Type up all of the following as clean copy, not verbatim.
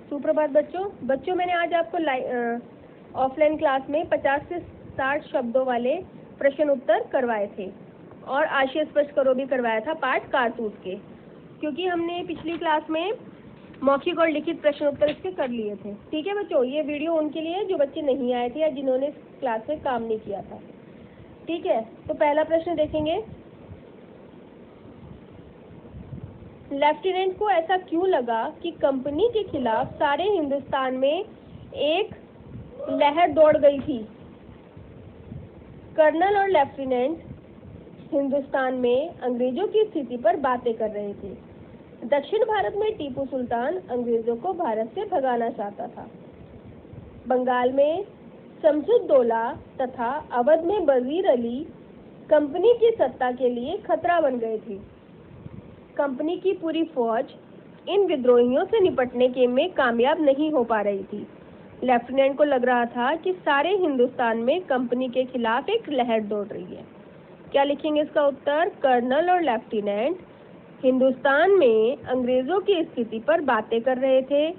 सुप्रभात बच्चों मैंने आज आपको ऑफलाइन क्लास में 50 से 60 शब्दों वाले प्रश्न उत्तर करवाए थे और आशय स्पष्ट करो भी करवाया था पाठ कारतूस के, क्योंकि हमने पिछली क्लास में मौखिक और लिखित प्रश्न उत्तर इसके कर लिए थे। ठीक है बच्चों, ये वीडियो उनके लिए जो बच्चे नहीं आए थे या जिन्होंने क्लास में काम नहीं किया था। ठीक है, तो पहला प्रश्न देखेंगे। लेफ्टिनेंट को ऐसा क्यों लगा कि कंपनी के खिलाफ सारे हिंदुस्तान में एक लहर दौड़ गई थी? कर्नल और लेफ्टिनेंट हिंदुस्तान में अंग्रेजों की स्थिति पर बातें कर रहे थे। दक्षिण भारत में टीपू सुल्तान अंग्रेजों को भारत से भगाना चाहता था। बंगाल में शमसुद्दौला तथा अवध में वजीर अली कंपनी की सत्ता के लिए खतरा बन गए थे। कंपनी की पूरी फौज इन विद्रोहियों से निपटने में कामयाब नहीं हो पा रही थी। लेफ्टिनेंट को लग रहा था कि सारे हिंदुस्तान में कंपनी के खिलाफ एक लहर दौड़ रही है। क्या लिखेंगे इसका उत्तर? कर्नल और लेफ्टिनेंट हिंदुस्तान में अंग्रेजों की स्थिति पर बातें कर रहे थे।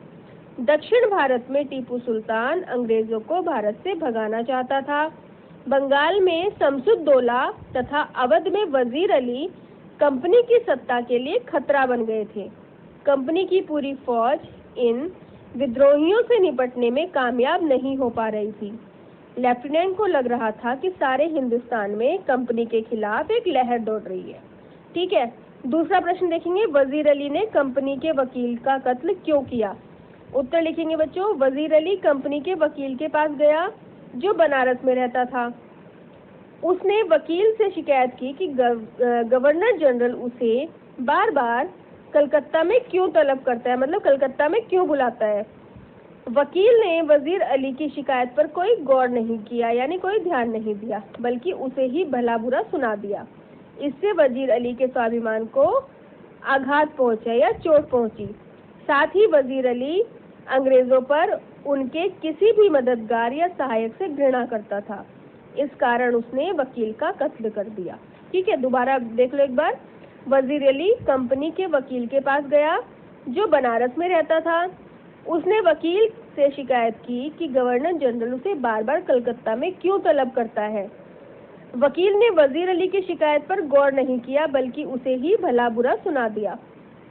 दक्षिण भारत में टीपू सुल्तान अंग्रेजों को भारत से भगाना चाहता था। बंगाल में शमसुद्दौला तथा अवध में वजीर अली कंपनी की सत्ता के लिए खतरा बन गए थे। कंपनी की पूरी फौज इन विद्रोहियों से निपटने में कामयाब नहीं हो पा रही थी। लेफ्टिनेंट को लग रहा था कि सारे हिंदुस्तान में कंपनी के खिलाफ एक लहर दौड़ रही है। ठीक है, दूसरा प्रश्न देखेंगे। वजीर अली ने कंपनी के वकील का कत्ल क्यों किया? उत्तर लिखेंगे बच्चों। वजीर अली कंपनी के वकील के पास गया जो बनारस में रहता था। उसने वकील से शिकायत की कि गवर्नर जनरल उसे बार बार कलकत्ता में क्यों तलब करता है, मतलब कलकत्ता में क्यों बुलाता है। वकील ने वजीर अली की शिकायत पर कोई गौर नहीं किया, यानी कोई ध्यान नहीं दिया, बल्कि उसे ही भला बुरा सुना दिया। इससे वजीर अली के स्वाभिमान को आघात पहुंचा या चोट पहुंची। साथ ही वजीर अली अंग्रेजों पर उनके किसी भी मददगार या सहायक से घृणा करता था। इस कारण उसने वकील का कत्ल कर दिया। ठीक है, दोबारा देख लो एक बार। वजीर अली कंपनी के वकील के पास गया जो बनारस में रहता था। उसने वकील से शिकायत की कि गवर्नर जनरल उसे बार बार कलकत्ता में क्यों तलब करता है। वकील ने वजीर अली की शिकायत पर गौर नहीं किया, बल्कि उसे ही भला बुरा सुना दिया।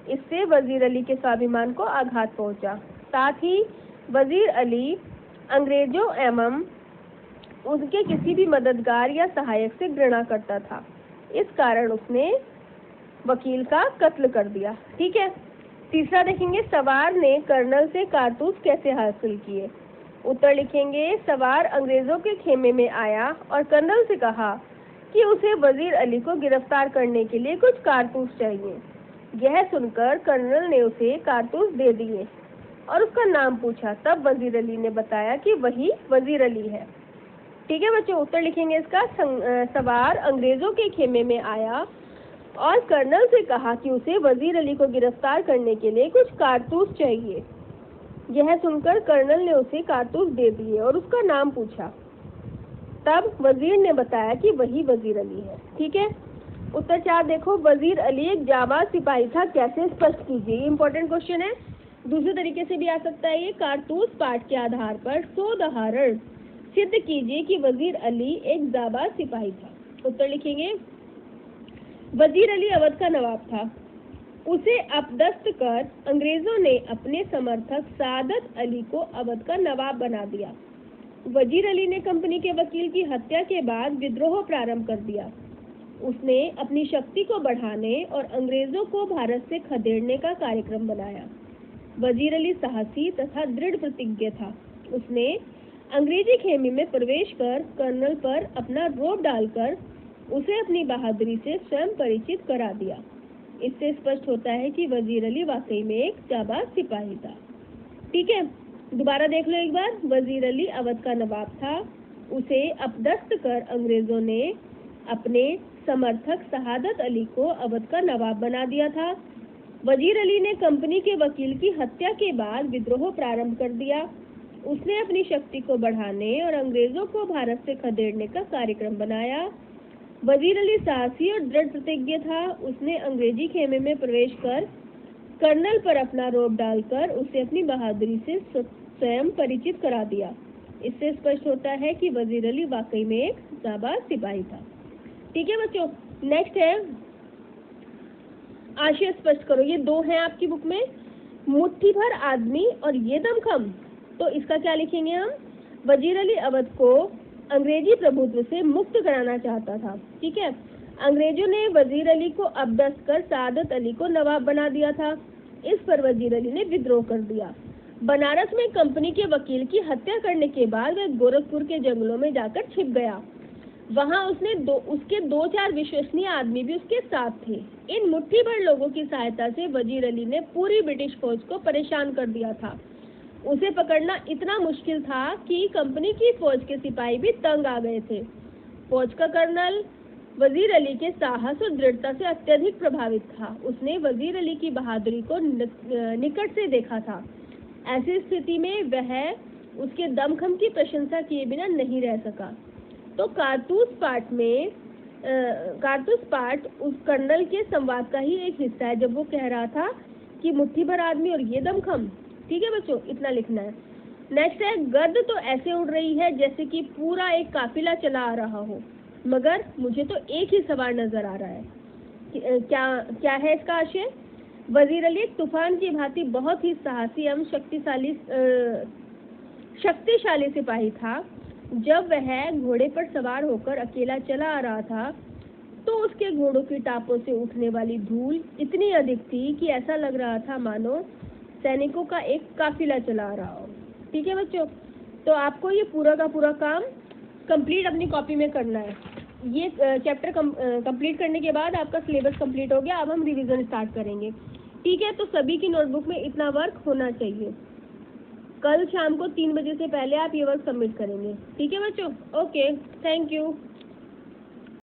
इससे वजीर अली के स्वाभिमान को आघात पहुंचा। साथ ही वजीर अली अंग्रेजों एवं उनके किसी भी मददगार या सहायक से घृणा करता था। इस कारण उसने वकील का कत्ल कर दिया। ठीक है, तीसरा देखेंगे। सवार ने कर्नल से कारतूस कैसे हासिल किए? उत्तर लिखेंगे। सवार अंग्रेजों के खेमे में आया और कर्नल से कहा कि उसे वजीर अली को गिरफ्तार करने के लिए कुछ कारतूस चाहिए। यह सुनकर कर्नल ने उसे कारतूस दे दिए और उसका नाम पूछा। तब वजीर अली ने बताया कि वही वजीर अली है। ठीक है बच्चों, उत्तर लिखेंगे इसका। सवार अंग्रेजों के खेमे में आया और कर्नल से कहा कि उसे वजीर अली को गिरफ्तार करने के लिए कुछ कारतूस चाहिए। यह सुनकर कर्नल ने उसे कारतूस दे दिए और उसका नाम पूछा। तब वजीर ने बताया कि वही वजीर अली है। ठीक है, उत्तर 4 देखो। वजीर अली एक जाबाज सिपाही था, कैसे स्पष्ट कीजिए। इंपॉर्टेंट क्वेश्चन है, दूसरे तरीके से भी आ सकता है ये। कारतूस पाठ के आधार पर सोदाहरण सिद्ध कीजिए कि वजीर अली एक जाबाज सिपाही था। उत्तर लिखेंगे। वजीर अली अवध का नवाब था। उसे अपदस्थ कर अंग्रेजों ने अपने समर्थक सादत अली को अवध का नवाब बना दिया। वजीर अली ने कंपनी के वकील की हत्या के बाद विद्रोह प्रारंभ कर दिया। उसने अपनी शक्ति को बढ़ाने और अंग्रेजों को भारत से खदेड़ने का कार्यक्रम बनाया। वजीर अली साहसी तथा दृढ़ प्रतिज्ञ था। उसने अंग्रेजी खेमे में प्रवेश कर कर्नल पर अपना रोब डालकर उसे अपनी बहादुरी से स्वयं परिचित करा दिया। इससे स्पष्ट होता है कि वजीर अली वाकई में एक जाबाज सिपाही था। ठीक है, दोबारा देख लो एक बार। वजीर अली अवध का नवाब था। उसे अपदस्थ कर अंग्रेजों ने अपने समर्थक शहादत अली को अवध का नवाब बना दिया था। वजीर अली ने कंपनी के वकील की हत्या के बाद विद्रोह प्रारंभ कर दिया। उसने अपनी शक्ति को बढ़ाने और अंग्रेजों को भारत से खदेड़ने का कार्यक्रम बनाया। वजीर अली साहसी और दृढ़ प्रतिज्ञ था। उसने अंग्रेजी खेमे में प्रवेश कर कर्नल पर अपना रोब डालकर उसे अपनी बहादुरी से स्वयं परिचित करा दिया। इससे स्पष्ट होता है कि वजीर अली वाकई में एक जाबाज सिपाही था। ठीक है बच्चों, नेक्स्ट है आशय स्पष्ट करो। ये दो हैं आपकी बुक में, मुट्ठी भर आदमी और ये दमखम। तो इसका क्या लिखेंगे हम? वजीर अली अवध को अंग्रेजी प्रभुत्व से मुक्त कराना चाहता था। ठीक है, अंग्रेजों ने वजीर अली को अबदस्त कर सादत अली को नवाब बना दिया था। इस पर वजीर अली ने विद्रोह कर दिया। बनारस में कंपनी के वकील की हत्या करने के बाद वह गोरखपुर के जंगलों में जाकर छिप गया। वहां उसके दो चार विश्वसनीय आदमी भी उसके साथ थे। इन मुट्ठी भर लोगों की सहायता से वजीर अली ने पूरी ब्रिटिश फौज को परेशान कर दिया था। उसे पकड़ना इतना मुश्किल था कि कंपनी की फौज के सिपाही भी तंग आ गए थे। फौज का कर्नल वजीर अली के साहस और दृढ़ता से अत्यधिक प्रभावित था। उसने वजीर अली की बहादुरी को निकट से देखा था। ऐसी स्थिति में वह उसके दमखम की प्रशंसा किए बिना नहीं रह सका। तो कारतूस पाठ उस कर्नल के संवाद का ही एक हिस्सा है, जब वो कह रहा था कि मुट्ठी भर आदमी और ये दमखम। ठीक है बच्चों, इतना लिखना है। नेक्स्ट है, गर्द तो ऐसे उड़ रही है जैसे कि पूरा एक काफिला चला आ रहा हो, मगर मुझे तो एक ही सवार नजर आ रहा है। क्या है इसका आशय? वजीर अली एक तूफान की भांति बहुत ही साहसी एवं शक्तिशाली सिपाही था। जब वह घोड़े पर सवार होकर अकेला चला आ रहा था तो उसके घोड़ों की टापों से उठने वाली धूल इतनी अधिक थी कि ऐसा लग रहा था मानो सैनिकों का एक काफिला चला आ रहा हो। ठीक है बच्चों, तो आपको ये पूरा का पूरा काम कंप्लीट अपनी कॉपी में करना है। ये चैप्टर कंप्लीट करने के बाद आपका सिलेबस कंप्लीट हो गया। अब हम रिवीजन स्टार्ट करेंगे। ठीक है, तो सभी की नोटबुक में इतना वर्क होना चाहिए। कल शाम को 3 बजे से पहले आप ये वर्क सबमिट करेंगे। ठीक है बच्चों, ओके, थैंक यू।